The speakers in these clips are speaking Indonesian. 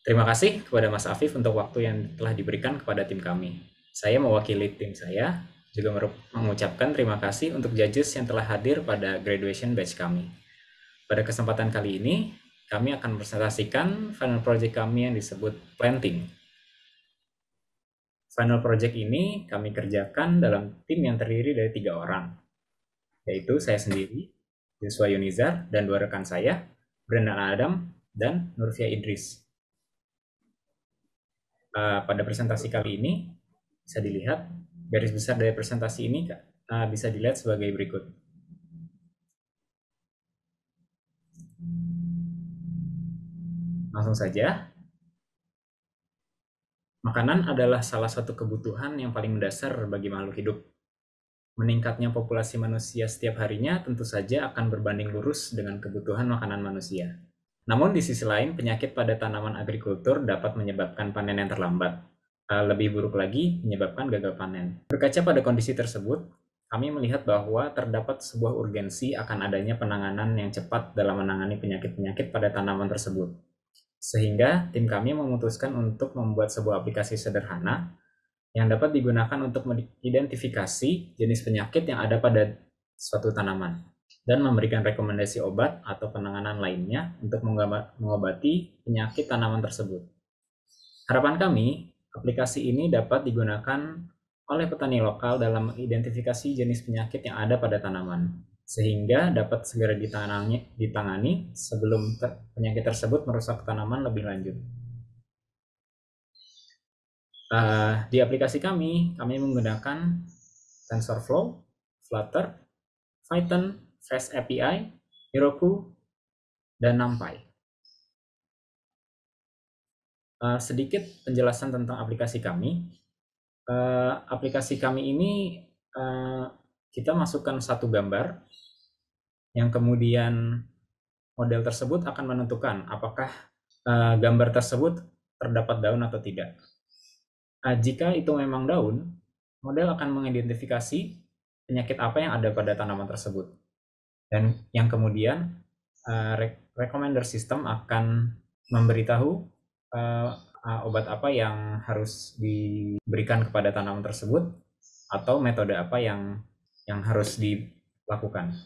Terima kasih kepada Mas Afif untuk waktu yang telah diberikan kepada tim kami. Saya mewakili tim saya, juga mengucapkan terima kasih untuk judges yang telah hadir pada graduation batch kami. Pada kesempatan kali ini, kami akan presentasikan final project kami yang disebut planting. Final project ini kami kerjakan dalam tim yang terdiri dari 3 orang, yaitu saya sendiri, Joshua Yunizar, dan 2 rekan saya, Brendan Adam dan Nurfia Idris. Pada presentasi kali ini bisa dilihat garis besar dari presentasi ini bisa dilihat sebagai berikut. Langsung saja. Makanan adalah salah satu kebutuhan yang paling mendasar bagi makhluk hidup. Meningkatnya populasi manusia setiap harinya tentu saja akan berbanding lurus dengan kebutuhan makanan manusia. Namun di sisi lain, penyakit pada tanaman agrikultur dapat menyebabkan panen yang terlambat. Lebih buruk lagi, menyebabkan gagal panen. Berkaca pada kondisi tersebut, kami melihat bahwa terdapat sebuah urgensi akan adanya penanganan yang cepat dalam menangani penyakit-penyakit pada tanaman tersebut. Sehingga tim kami memutuskan untuk membuat sebuah aplikasi sederhana yang dapat digunakan untuk mengidentifikasi jenis penyakit yang ada pada suatu tanaman dan memberikan rekomendasi obat atau penanganan lainnya untuk mengobati penyakit tanaman tersebut. Harapan kami, aplikasi ini dapat digunakan oleh petani lokal dalam mengidentifikasi jenis penyakit yang ada pada tanaman, sehingga dapat segera ditangani sebelum penyakit tersebut merusak tanaman lebih lanjut. Di aplikasi kami menggunakan TensorFlow, Flutter, Python, Fast API, Heroku, dan NumPy. Sedikit penjelasan tentang aplikasi kami. Aplikasi kami ini kita masukkan satu gambar yang kemudian model tersebut akan menentukan apakah gambar tersebut terdapat daun atau tidak. Jika itu memang daun, model akan mengidentifikasi penyakit apa yang ada pada tanaman tersebut. Dan yang kemudian recommender system akan memberitahu obat apa yang harus diberikan kepada tanaman tersebut atau metode apa yang harus dilakukan.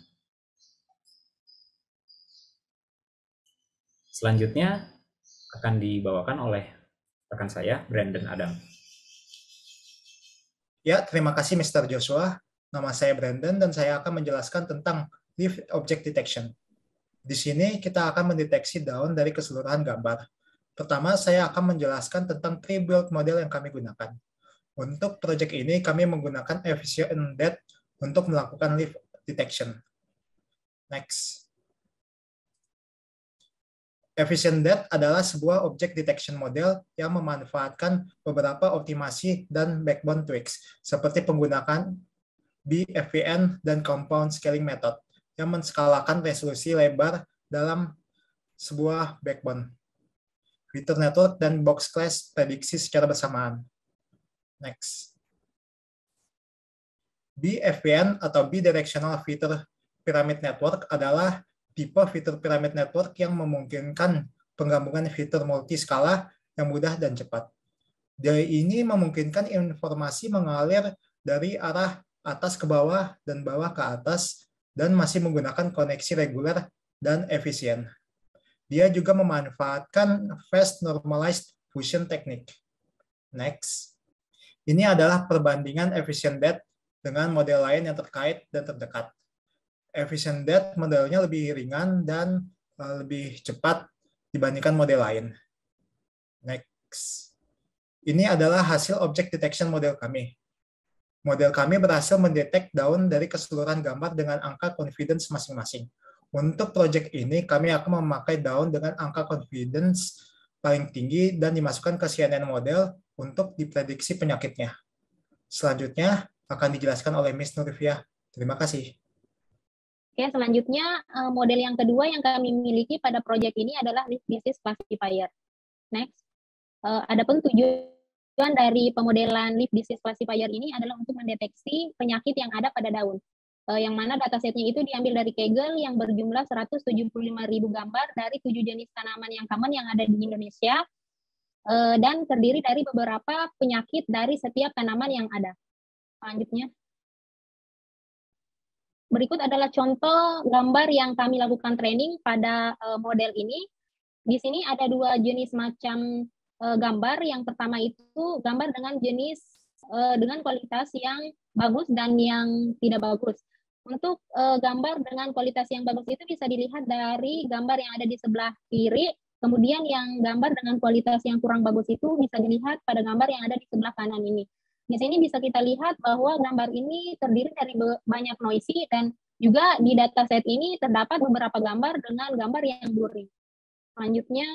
Selanjutnya akan dibawakan oleh rekan saya, Brandon Adam. Ya, terima kasih Mr. Joshua. Nama saya Brandon dan saya akan menjelaskan tentang Leaf Object Detection. Di sini kita akan mendeteksi daun dari keseluruhan gambar. Pertama, saya akan menjelaskan tentang pre-built model yang kami gunakan. Untuk proyek ini, kami menggunakan Efficient Det untuk melakukan leaf detection. Next. Efficient Det adalah sebuah object detection model yang memanfaatkan beberapa optimasi dan backbone tweaks, seperti penggunaan BFVN dan compound scaling method yang menskalakan resolusi lebar dalam sebuah backbone, feature network, dan box class prediksi secara bersamaan. Next. BFVN atau Bidirectional Feature Pyramid Network adalah tipe fitur pyramid network yang memungkinkan penggabungan fitur multiskala yang mudah dan cepat. Dari ini memungkinkan informasi mengalir dari arah atas ke bawah dan bawah ke atas dan masih menggunakan koneksi reguler dan efisien. Dia juga memanfaatkan Fast Normalized Fusion Technique. Next. Ini adalah perbandingan Efficient Det dengan model lain yang terkait dan terdekat. Efficient Det modelnya lebih ringan dan lebih cepat dibandingkan model lain. Next. Ini adalah hasil object detection model kami. Model kami berhasil mendetek daun dari keseluruhan gambar dengan angka confidence masing-masing. Untuk proyek ini, kami akan memakai daun dengan angka confidence paling tinggi dan dimasukkan ke CNN model untuk diprediksi penyakitnya. Selanjutnya akan dijelaskan oleh Miss Nurfia. Terima kasih. Oke, selanjutnya model yang kedua yang kami miliki pada proyek ini adalah Leaf Disease Classifier. Next. Adapun tujuan dari pemodelan Leaf Disease Classifier ini adalah untuk mendeteksi penyakit yang ada pada daun. Yang mana datasetnya itu diambil dari Kaggle yang berjumlah 175.000 gambar dari 7 jenis tanaman yang common yang ada di Indonesia. dan terdiri dari beberapa penyakit dari setiap tanaman yang ada. Selanjutnya. Berikut adalah contoh gambar yang kami lakukan training pada model ini. Di sini ada dua jenis macam gambar. Yang pertama itu gambar dengan jenis dengan kualitas yang bagus dan yang tidak bagus. Untuk gambar dengan kualitas yang bagus itu bisa dilihat dari gambar yang ada di sebelah kiri. Kemudian yang gambar dengan kualitas yang kurang bagus itu bisa dilihat pada gambar yang ada di sebelah kanan ini. Di sini bisa kita lihat bahwa gambar ini terdiri dari banyak noisy dan juga di dataset ini terdapat beberapa gambar dengan gambar yang blurry. Selanjutnya,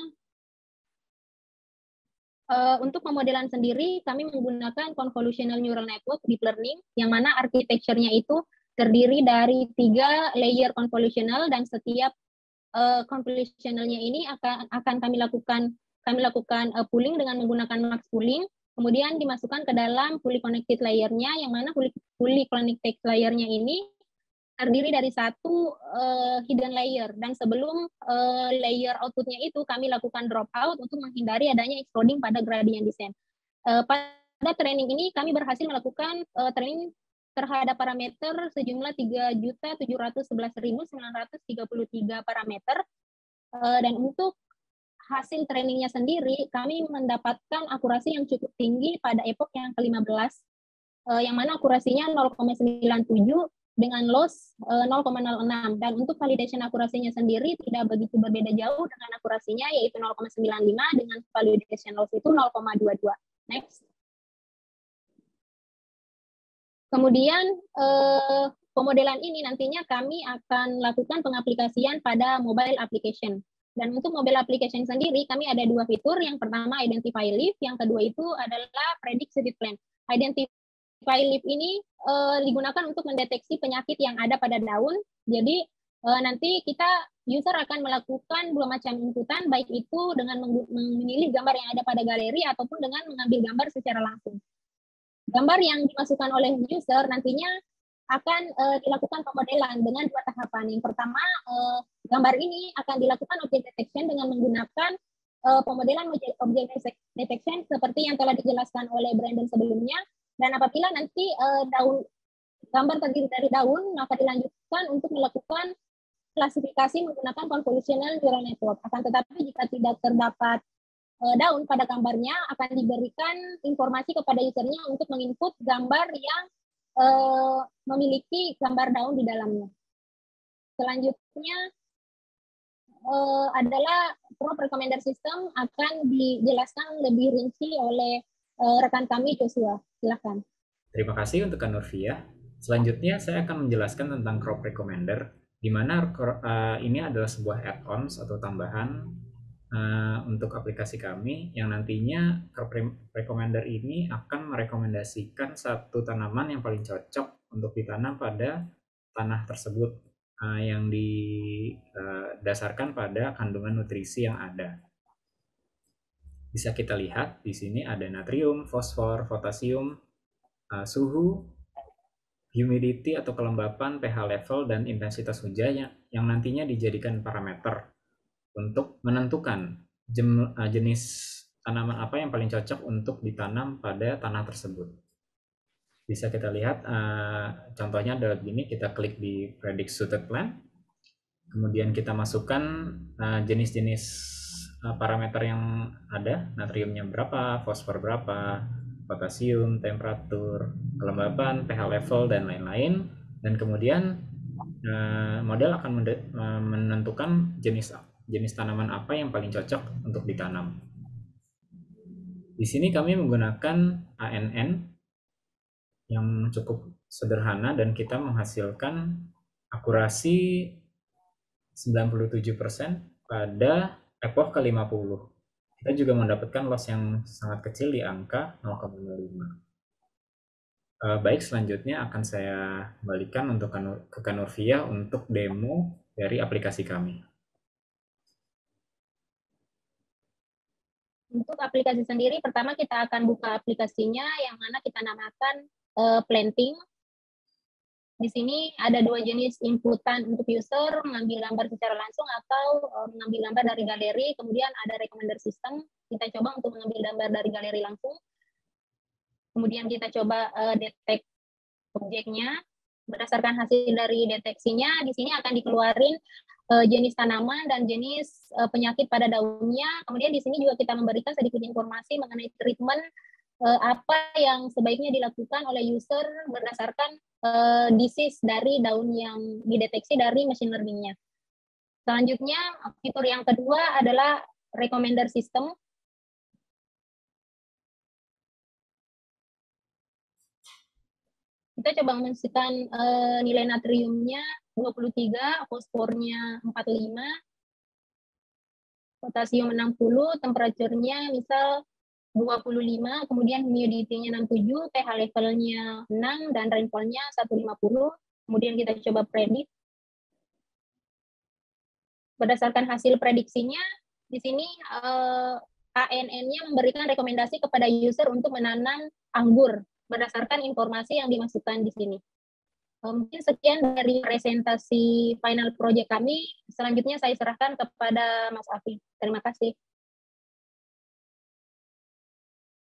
untuk pemodelan sendiri, kami menggunakan convolutional neural network deep learning, yang mana arsitekturnya itu terdiri dari 3 layer convolutional, dan setiap convolutionalnya ini akan kami lakukan pooling dengan menggunakan max pooling, kemudian dimasukkan ke dalam fully connected layernya, yang mana fully connected layernya ini terdiri dari satu hidden layer, dan sebelum layer outputnya itu kami lakukan dropout untuk menghindari adanya exploding pada gradient descent. Pada training ini kami berhasil melakukan training terhadap parameter sejumlah 3.711.933 parameter, dan untuk hasil trainingnya sendiri kami mendapatkan akurasi yang cukup tinggi pada epoch yang ke-15, yang mana akurasinya 0,97 dengan loss 0,06, dan untuk validation akurasinya sendiri tidak begitu berbeda jauh dengan akurasinya, yaitu 0,95 dengan validation loss itu 0,22. Next. Kemudian pemodelan ini nantinya kami akan lakukan pengaplikasian pada mobile application. Dan untuk mobile application sendiri kami ada 2 fitur. Yang pertama identify leaf, yang kedua itu adalah predict seed plan. Identify leaf ini digunakan untuk mendeteksi penyakit yang ada pada daun. Jadi nanti user akan melakukan 2 macam inputan, baik itu dengan memilih gambar yang ada pada galeri ataupun dengan mengambil gambar secara langsung. Gambar yang dimasukkan oleh user nantinya akan dilakukan pemodelan dengan 2 tahapan. Yang pertama, gambar ini akan dilakukan object detection dengan menggunakan pemodelan object detection seperti yang telah dijelaskan oleh Brandon sebelumnya. Dan apabila nanti gambar terdiri dari daun, maka dilanjutkan untuk melakukan klasifikasi menggunakan convolutional neural network. Akan tetapi jika tidak terdapat daun pada gambarnya, akan diberikan informasi kepada usernya untuk menginput gambar yang memiliki gambar daun di dalamnya. Selanjutnya adalah prompt recommender system, akan dijelaskan lebih rinci oleh rekan kami Joshua. Silakan. Terima kasih untuk Kak Nurvia. Selanjutnya saya akan menjelaskan tentang crop recommender, di mana ini adalah sebuah add-ons atau tambahan untuk aplikasi kami yang nantinya crop recommender ini akan merekomendasikan satu tanaman yang paling cocok untuk ditanam pada tanah tersebut yang didasarkan pada kandungan nutrisi yang ada. Bisa kita lihat di sini ada natrium, fosfor, potasium, suhu, humidity atau kelembapan, pH level, dan intensitas hujan yang nantinya dijadikan parameter untuk menentukan jenis tanaman apa yang paling cocok untuk ditanam pada tanah tersebut. Bisa kita lihat contohnya adalah begini, kita klik di predict suited plant, kemudian kita masukkan jenis-jenis parameter yang ada, natriumnya berapa, fosfor berapa, potasium, temperatur, kelembapan, pH level, dan lain-lain, dan kemudian model akan menentukan jenis tanaman apa yang paling cocok untuk ditanam. Di sini kami menggunakan ANN yang cukup sederhana dan kita menghasilkan akurasi 97% pada epoch ke-50. Kita juga mendapatkan loss yang sangat kecil di angka 0,05. Baik, selanjutnya akan saya kembalikan untuk ke Kak Nurvia untuk demo dari aplikasi kami. Untuk aplikasi sendiri, pertama kita akan buka aplikasinya yang mana kita namakan planting. Di sini ada 2 jenis inputan untuk user, mengambil gambar secara langsung atau mengambil gambar dari galeri, kemudian ada recommender system kita coba untuk mengambil gambar dari galeri langsung. Kemudian kita coba detect objeknya. Berdasarkan hasil dari deteksinya, di sini akan dikeluarin jenis tanaman dan jenis penyakit pada daunnya. Kemudian di sini juga kita memberikan sedikit informasi mengenai treatment apa yang sebaiknya dilakukan oleh user berdasarkan disease dari daun yang dideteksi dari machine learning-nya. Selanjutnya, fitur yang kedua adalah recommender system. Kita coba memasukkan nilai natriumnya 23, fosfornya 45, potasium 60, temperaturnya misal 25, kemudian humidity-nya 67, pH levelnya 6, dan rainfall-nya 150. Kemudian kita coba predict. Berdasarkan hasil prediksinya, di sini ANN-nya memberikan rekomendasi kepada user untuk menanam anggur berdasarkan informasi yang dimasukkan di sini. Mungkin sekian dari presentasi final project kami. Selanjutnya saya serahkan kepada Mas Afi. Terima kasih.